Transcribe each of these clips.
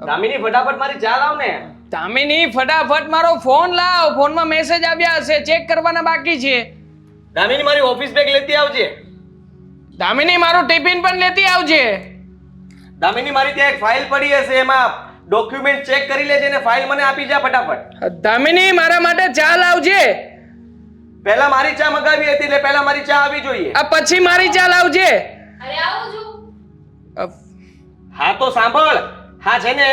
દામિની ફટાફટ મારી ચા લાવ ને. દામિની ફટાફટ મારો ફોન લાવ, ફોનમાં મેસેજ આવ્યા હશે, ચેક કરવાના બાકી છે. દામિની મારી ઓફિસ બેગ લેતી આવજે. દામિની મારું ટિફિન પણ લેતી આવજે. દામિની મારી ત્યાં એક ફાઇલ પડી હશે, એમાં ડોક્યુમેન્ટ ચેક કરી લેજે ને ફાઇલ મને આપી જા ફટાફટ. દામિની મારા માટે ચા લાવજે. પહેલા મારી ચા મગાવી હતી એટલે પહેલા મારી ચા આવી જોઈએ. આ પછી મારી ચા લાવજે. અરે આવું છું. હા તો સાંભળ, હા છે ને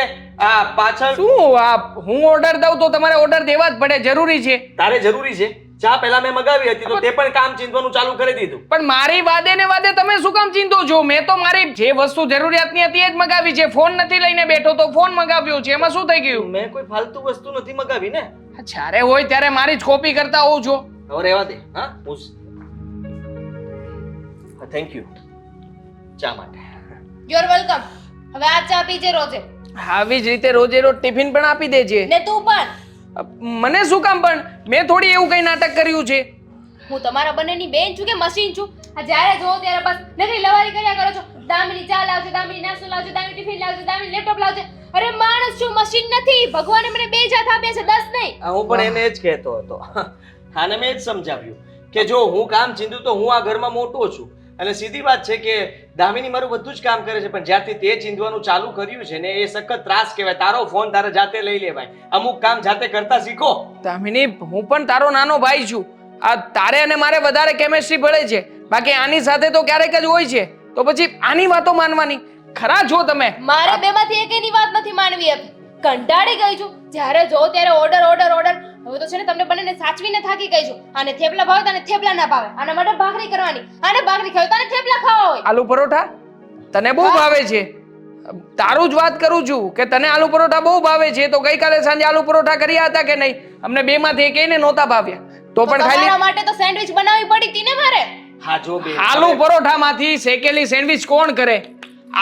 આ પાછળ શું આ હું ઓર્ડર દઉં તો તમારે ઓર્ડર દેવા જ પડે, જરૂરી છે. તારે જરૂરી છે. ચા પહેલા મેં મગાવી હતી તો તે પણ કામ ચીંધવાનું ચાલુ કરી દીધું. પણ મારી વાદે ને વાદે તમે શું કામ ચિંતો છો? મેં તો મારી જે વસ્તુ જરૂરિયાતની હતી એ જ મગાવી છે. ફોન નથી લઈને બેઠો તો ફોન મગાવ્યો છે, એમાં શું થઈ ગયું? મેં કોઈ ફાલતુ વસ્તુ નથી મગાવી ને. જ્યારે હોય ત્યારે મારી જ કોપી કરતા હોવ છો. હવે રહેવા દે. હા થેન્ક યુ ચા માટે. You are welcome. હવે આ ચા પીજે રોજે. આવી જ રીતે રોજે રોજ ટિફિન પણ આપી દેજે. ને તું પણ. મને શું કામ પણ? મેં થોડી એવું કઈ નાટક કર્યું છે. હું તમારા બંનેની બેન છું કે મશીન છું? આ જ્યારે જોવો ત્યારે બસ નકરી લવારી કર્યા કરો છો. દામિની ચા લાવજો, દામિની નાસ્તો લાવજો, દામિની ટિફિન લાવજો, દામિની લેપટોપ લાવજો. અરે માણસ છું, મશીન નથી. ભગવાને મને બે જ હાથ આપ્યા છે, 10 નહીં. હું પણ એને જ કહેતો હતો. આને મેં જ સમજાવ્યું કે જો હું કામ ચીંધું તો હું આ ઘરમાં મોટો છું અને સીધી વાત છે કે દામિની મારું બધું જ કામ કરે છે, પણ જ્યારથી તે ચીંધવાનું ચાલુ કર્યું છે ને એ સખત ત્રાસ કહેવાય. તારો ફોન તારે જાતે લઈ લેવાય. અમુક કામ જાતે કરતા શીખો. દામિની હું પણ તારો નાનો ભાઈ છું. આ તારે અને મારે વધારે કેમેસ્ટ્રી ભળે છે, બાકી આની સાથે તો ક્યારેક જ હોય છે. તો પછી આની વાતો માનવાની? ખરા છો તમે? મારે બેમાંથી એકેયની વાત નથી માનવી હતી. કંટાળી ગઈ છું. જ્યારે જો ત્યારે ઓર્ડર ઓર્ડર ઓર્ડર. હવે તો છે ને તમને બંનેને સાચવીને થાકી ગઈ છું. આને થેપલા ભાવે તને થેપલા ના ભાવે. આના માટે ભાખરી કરવાની. આને ભાખરી ખાવી તને થેપલા ખાવા હોય. આલુ પરોઠા તને બહુ ભાવે છે. તારું જ વાત કરું છું કે તને આલુ પરોઠા બહુ ભાવે છે, તો ગઈકાલે સાંજે આલુ પરોઠા કર્યા હતા કે નહીં? અમને બેમાંથી એકેયને નહોતા ભાવ્યા. તો પણ ખાલી તમારા માટે તો સેન્ડવિચ બનાવવી પડી હતી ને મારે. હા જો બે આલુ પરોઠામાંથી શેકેલી સેન્ડવિચ કોણ કરે?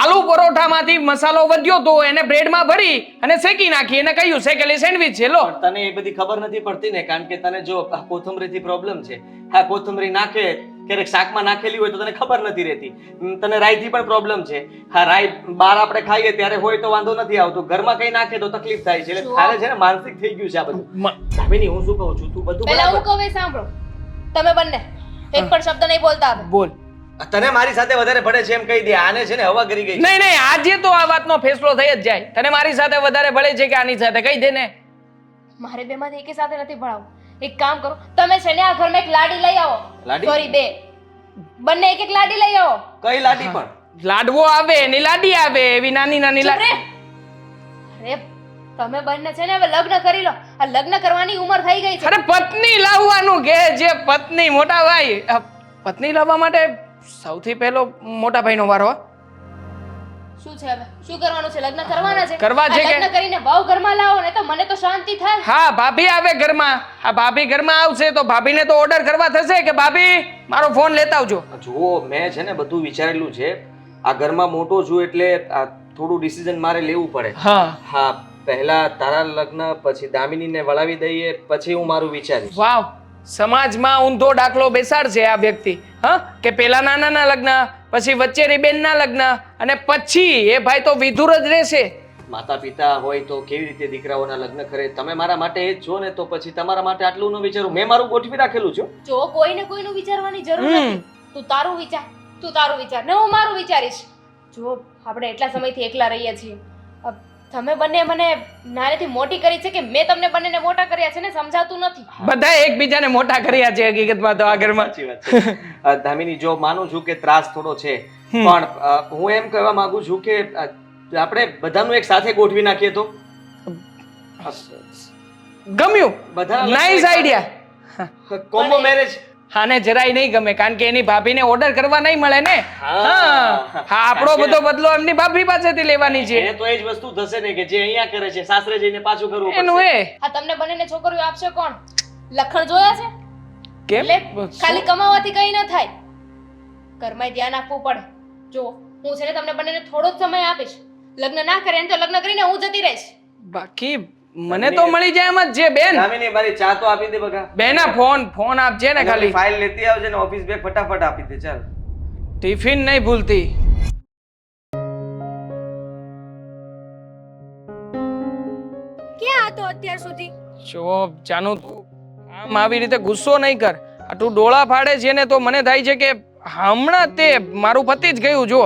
આલુ પરોઠામાંથી મસાલો વધ્યો તો એને બ્રેડમાં ભરી અને શેકી નાખી અને કહ્યું શેકેલી સેન્ડવિચ છે. લો તને એ બધી ખબર નથી પડતી ને, કારણ કે તને જો કોથમરીથી પ્રોબ્લેમ છે. હા કોથમરી નાખે ક્યારેક શાકમાં નાખેલી હોય તો તને ખબર નથી રહેતી. તને રાઈથી પણ પ્રોબ્લેમ છે. હા રાઈ બહાર આપણે ખાઈએ ત્યારે હોય તો વાંધો નથી આવતો, ઘરમાં કઈ નાખે તો તકલીફ થાય છે. એટલે તારે છે ને માનસિક થઈ ગયું છે આ બધું. દામિની હું શું કહું છું, તું બધું પહેલા હું બરાબર. કહું એ સાંભળો. તમે બંને એક પણ શબ્દ નહીં બોલતા હવે. બોલ. તને મારી સાથે વધારે ભળે છે એમ કહી દે. આને છે ને હવા કરી ગઈ. નહીં નહીં, આજે તો આ વાતનો ફેસલો થઈ જ જાય. તને મારી સાથે વધારે ભળે છે કે આની સાથે? કહી દે ને. મારે બેમાંથી એકે સાથે નથી ભણાવું. એક કામ કરો, તમે છે ને આ ઘરમાં એક લાડી લઈ આવો. લાડી? સોરી બે. બંને એક એક લાડી લઈ આવો. કઈ લાડી પણ? લાડવો આવે એની લાડી આવે, એવી નાની નાની ચૂપ રે. અરે તમે બંને છે ને હવે લગ્ન કરી લો. આ લગ્ન કરવાની ઉંમર થઈ ગઈ છે. અરે પત્ની લાવવાનું કે જે પત્ની મોટા ભાઈ. પત્ની લાવવા માટે સૌથી પહેલો મોટા ભાઈનો વારો. શું છે હવે? શું કરવાનું છે? લગ્ન કરવાના છે. કરવા છે આ કે? લગ્ન કરીને વહુ ઘરમાં લાવો ને તો મને તો શાંતિ થાય. હા ભાભી આવે ઘરમાં. આ ભાભી ઘરમાં આવશે તો ભાભીને તો ઓર્ડર કરવા થશે કે ભાભી મારો ફોન લેતા આવજો. જુઓ મેં છે ને બધું વિચારેલું છે. આ ઘરમાં મોટો છું એટલે આ થોડું ડિસિઝન મારે લેવું પડે. હા હા પહેલા તારા લગ્ન, પછી દામિનીને વળાવી દઈએ, પછી હું મારું વિચારીશ. વાવ, સમાજમાં ઊંધો દાખલો બેસાડશે આ વ્યક્તિ. હા કે પેલા નાનાના લગ્ન, પછી વચ્ચેની બેનના લગ્ન અને પછી એ ભાઈ તો વિધુર જ રહેશે. માતા પિતા હોય તો કેવી રીતે દીકરાઓના લગ્ન કરે? તમે મારા માટે એ જ છો ને, તો પછી તમારા માટે આટલું ન વિચારું? મેં મારું ગોઠવી રાખેલું છે. જો કોઈને કોઈનું વિચારવાની જરૂર નથી. તું તારું વિચાર, તું તારું વિચાર ને હું મારું વિચારીશ. જો આપણે એટલા સમયથી એકલા રહીએ છીએ. તમે બંને મને નાનેથી મોટી કરી છે કે મેં તમને બંનેને મોટા કર્યા છે ને સમજાતું નથી. બધા એકબીજાને મોટા કર્યા છે હકીકતમાં તો આ ઘરમાં. સાચી વાત છે. દામિની જો માનું છું કે ત્રાસ થોડો છે, પણ હું એમ કહેવા માંગુ છું કે આપણે બધાનું એક સાથે ગોઠવી નાખીએ તો. ગમ્યું? બધા નાઈસ આઈડિયા. Combo marriage. આને જરાય નહીં ગમે, કારણ કે એની ભાભીને ઓર્ડર કરવા નહીં મળે ને. હા આપણો બધો બદલો એમની ભાભી પાસેથી લેવાની છે. એને તો એ જ વસ્તુ થશે ને કે જે અહીંયા કરે છે સાસરે જઈને પાછું કરવું એનું પડશે. એ આ તમને બંનેને છોકરીઓ આપશે કોણ? લખણ જોયા છે? કેમ? એટલે ખાલી કમાવાથી કઈ ન થાય. ઘરમાં ધ્યાન આપવું પડે. જો હું છે ને તમને બંનેને થોડો જ સમય આપીશ. લગ્ન ના કરે ને તો લગ્ન કરીને હું જતી રહીશ. બાકી મને તો મળી જાય એમ જ છે બેન. દામિની મારી ચા તો આપી દે બગા. બેના ફોન આપજે ને ખાલી. ફાઇલ લેતી આવજે ને ઓફિસ બેગ ફટાફટ આપી દે. ચાલ ટિફિન નહીં ભૂલતી. હતો અત્યાર સુધી? જો જાનુ તું આમ આવી રીતે ગુસ્સો નહીં કર. આ તું ડોળા ફાડે છે ને તો મને થાય છે કે હમણાં તે મારું પતિ જ ગયું. જો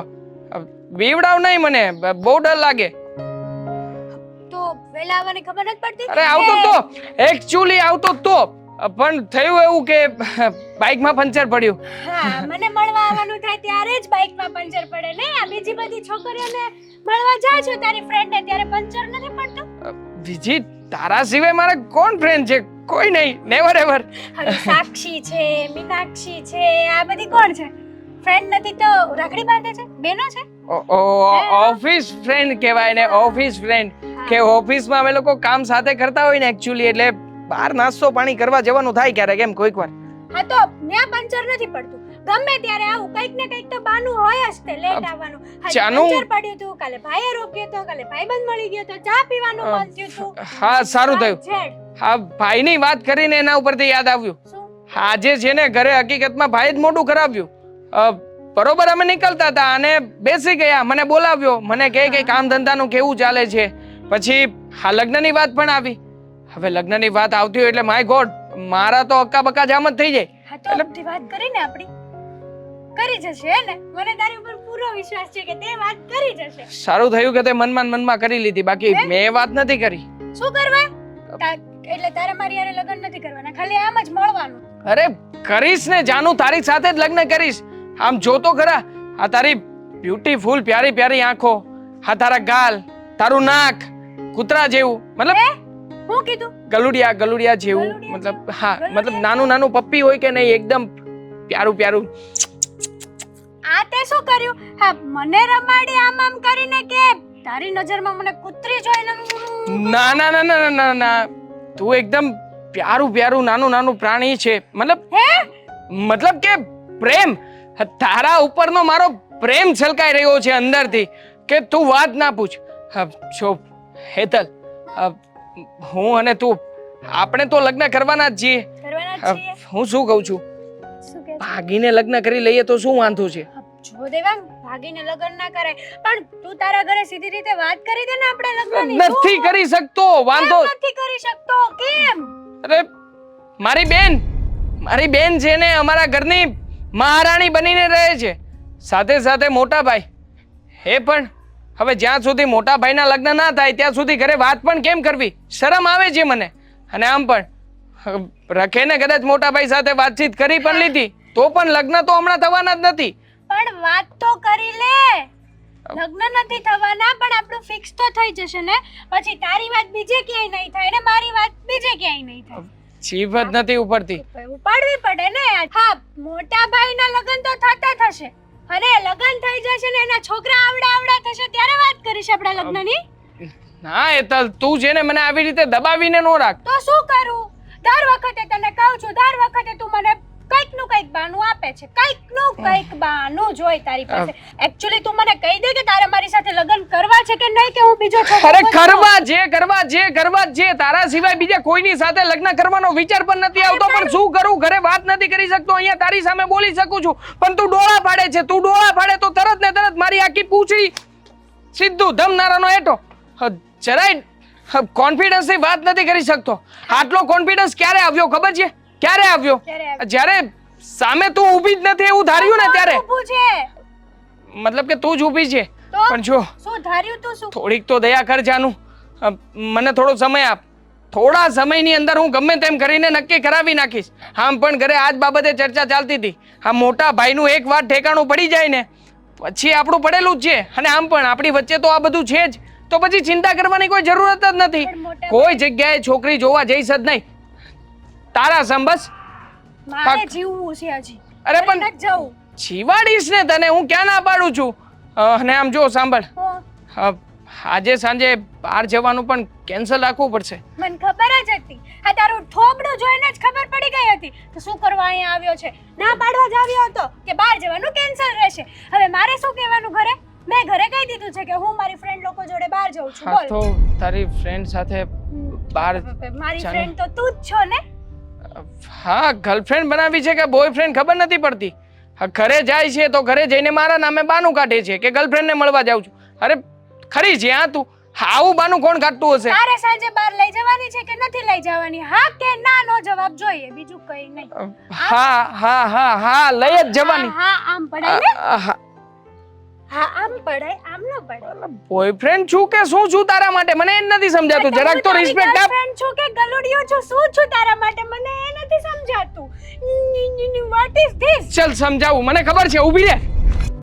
બીવડાવ નહીં, મને બહુ ડર લાગે. તો વહેલા આવવાની ખબર નથી પડતી? અરે આવતો તો એકચ્યુઅલી આવતો તો પણ થયું એવું કે બાઇકમાં પંચર પડ્યું. હા, મને મળવા આવવાનું થાય ત્યારે જ બાઇકમાં પંચર પડે ને. આ બીજી બધી છોકરીઓને મળવા જાય છો તારી ફ્રેન્ડને ત્યારે પંચર નથી પડતું? બીજી તારા સિવાય મારા કોણ ફ્રેન્ડ છે? કોઈ નહીં, નેવર એવર. હવે સાક્ષી છે, મીનાક્ષી છે, આ બધી કોણ છે? ફ્રેન્ડ નથી તો રાખડી બાંધે છે? બેનો છે? ઓફિસ ફ્રેન્ડ કહેવાય ને, ઓફિસ ફ્રેન્ડ. કે ઓફિસમાં અમે લોકો કામ સાથે કરતા હોય ને એકચ્યુઅલી, એટલે બહાર નાસ્તો પાણી કરવા જવાનું થાય ક્યારેક એમ કોઈક વાર. હા, તો ત્યાં પંચર નથી પડતું. ગમે ત્યારે આવું કંઈક ને કંઈક તો બાનું હોય જ તે લેટ આવવાનું. ચાનુ. પંચર પડ્યું હતું, કાલે ભાઈએ રોક્યો તો, કાલે ભાઈબંધ મળી ગયો તો, ચા પીવાનું મન થયું હતું. હા, સારું થયું. ઝેડ. હા, ભાઈની વાત કરીને એના ઉપરથી યાદ આવ્યું. શું? આજે છે ને ઘરે હકીકતમાં ભાઈ જ મોટું કરાવ્યું. બરોબર અમે નીકળતા હતા અને બેસી ગયા, મને બોલાવ્યો, મને કહે કે કામ ધંધાનું કેવું ચાલે છે. પછી હા લગ્નની વાત પણ આવી. હવે લગ્નની વાત આવતી હોય એટલે માય ગોડ, મારા તો અક્કા બક્કા જામ જ થઈ જાય. હા, તો બધી વાત કરીને આપણી કરી જશે હે ને? મને તારી ઉપર પૂરો વિશ્વાસ છે કે તે વાત કરી જશે. સારું થયું કે તે મનમાં કરી લીધી, બાકી મેં એ વાત નથી કરી. શું કરવા? એટલે તારે મારી હારે લગ્ન નથી કરવાના, ખાલી આમ જ મળવાનું. અરે કરીશ ને જાનુ, તારી સાથે જ લગ્ન કરીશ. આમ જો તો ખરા, આ તારી બ્યુટીફુલ પ્યારી પ્યારી આંખો, આ તારા ગાલ, તારું નાક કૂતરા જેવું, મતલબ હું કીધું? ગલુડિયા જેવું, મતલબ હા, મતલબ નાનું નાનું પપ્પી હોય કે નહીં, એકદમ પ્યારું પ્યારું. આ તે શું કર્યું? હા, મને રમાડી આમ આમ કરીને કે તારી નજરમાં મને કૂતરી જોઈને? ના ના ના ના ના ના, તું એકદમ પ્યારું પ્યારું નાનું નાનું પ્રાણી છે. મતલબ કે પ્રેમ, તારા ઉપરનો મારો પ્રેમ છલકાઈ રહ્યો છે અંદરથી કે તું વાત ના પૂછ. જો હેતલ, હું અને તું આપણે તો લગ્ન કરવાના જ છીએ. કરવાના જ છીએ. હું શું કહું છું, શું કે? ભાગીને લગ્ન કરી લઈએ તો શું વાંધો છે? જો દેવાંગ, ભાગીને લગ્ન ના કરાય, પણ તું તારા ઘરે સીધી રીતે વાત કરી દે ને આપણે લગ્નની. નથી કરી શકતો, વાંધો નથી કરી શકતો. કેમ? અરે મારી બેન છે ને અમારા ઘરની મહારાણી બનીને રહે છે, સાથે સાથે મોટા ભાઈ એ પણ. હવે જ્યાં સુધી મોટા ભાઈના લગ્ન ના થાય ત્યાં સુધી ઘરે વાત પણ કેમ કરવી? શરમ આવે છે મને. અને આમ પણ રખેને કદાચ મોટા ભાઈ સાથે વાતચીત કરી પણ લીધી તો પણ લગ્ન તો હમણાં થવાના જ નથી. પણ વાત તો કરી લે. લગ્ન નથી થવાના પણ આપણું ફિક્સ તો થઈ જશે ને. પછી તારી વાત બીજે ક્યાંય નહીં થાય ને મારી વાત બીજે ક્યાંય નહીં થાય. જીભ જ નથી ઉપડતી. ઉપાડવી પડે ને. હા, મોટા ભાઈના લગ્ન તો થતા થશે અને લગ્ન થઈ જશે ને એના છોકરા આવડા થશે ત્યારે વાત કરીશ આપણા લગ્નની. ના હેતલ, તું છે ને મને આવી રીતે દબાવીને નો રાખ. તો શું કરું? દર વખતે તને કહું છું, દર વખતે તું મને કંઈક નું કંઈક બહાનું આપે છે, કંઈક નું કંઈક બહાનું જોઈ તારી પાસે. એક્ચ્યુઅલી તું મને કહી દે કે તારે મારી સાથે લગ્ન કરવા છે કે નહીં, કે હું બીજો છોકરો? અરે કરવા જે તારા સિવાય બીજા કોઈની સાથે લગ્ન કરવાનો વિચાર પણ નથી આવતો, પણ શું કરું, ઘરે વાત નથી કરી શકતો. અહીંયા તારી સામે બોલી શકું છું પણ તું ડોળા ફાડે છે. તું ડોળા ફાડે તો તરત ને તરત મારી આખી પૂંછડી સીધું ધમનારાનો એટો. જરાય કોન્ફિડન્સ થી વાત નથી કરી શકતો. આટલો કોન્ફિડન્સ ક્યારે આવ્યો ખબર છે? ક્યારે આવ્યો? જ્યારે સામે તું ઊભી જ નથી એવું ધાર્યું ને ત્યારે. મતલબ કે તું જ ઊભી છે. પણ જો શું ધાર્યું તું? શું? થોડીક તો દયા કર જાનું, મને થોડો સમય આપ. થોડા સમયની અંદર હું ગમે તેમ કરીને નક્કી કરાવી નાખીશ. આમ પણ ઘરે આજ બાબતે ચર્ચા ચાલતી હતી. આ મોટા ભાઈનું એક વાત ઠેકાણું પડી જાય ને પછી આપણું પડેલું જ છે. અને આમ પણ આપણી વચ્ચે તો આ બધું છે જ, તો પછી ચિંતા કરવાની કોઈ જરૂરત જ નથી. કોઈ જગ્યાએ છોકરી જોવા જઈશ જ નહીં. તારા સંબસ મારે જીવવું છે હજી. અરે પણ નથી જવું. જીવાડીશ ને તને, હું ક્યાં ના પાડું છું. અને આમ જો સાંભળ, આજે સાંજે બહાર જવાનું પણ કેન્સલ રાખવું પડશે. મને ખબર જ હતી. આ તારું થોબડું જોઈને જ ખબર પડી ગઈ હતી કે શું કરવા અહીંયા આવ્યો છે. ના પાડવા જ આવ્યો હતો કે બહાર જવાનું કેન્સલ રહેશે. હવે મારે શું કહેવાનું ઘરે? મેં ઘરે કહી દીધું છે કે હું મારી ફ્રેન્ડ લોકો જોડે બહાર જાઉં છું. હા તો તારી ફ્રેન્ડ સાથે બહાર? મારી ફ્રેન્ડ તો તું જ છો ને. હા, ગર્લફ્રેન્ડ બનાવી છે કે બોયફ્રેન્ડ ખબર નથી પડતી. ઘરે જાય છે તો ઘરે જઈને મારા નામે બાનું કાઢે છે કે ગર્લફ્રેન્ડ ને મળવા જાઉં છું. અરે ખરી છે હા તું? આવું બાનું કોણ કાઢતું હશે? તારે સાંજે બહાર લઈ જવાની છે કે નથી લઈ જવાની? હા કે ના નો જવાબ જોઈએ, બીજું કઈ નહીં. હા હા હા હા લઈ જ જવાની. હા આમ પડાય ને? હા હા આમ પડાય, આમ ન પડાય. બોયફ્રેન્ડ છું કે શું છું તારા માટે મને એ જ નથી સમજાતું. જરાક તો રિસ્પેક્ટ આપ. ફ્રેન્ડ છું કે ગલુડિયો છું, શું છું તારા માટે મને એ નથી સમજાતું. What is this? ચલ સમજાવું, મને ખબર છે. ઊભી રહે.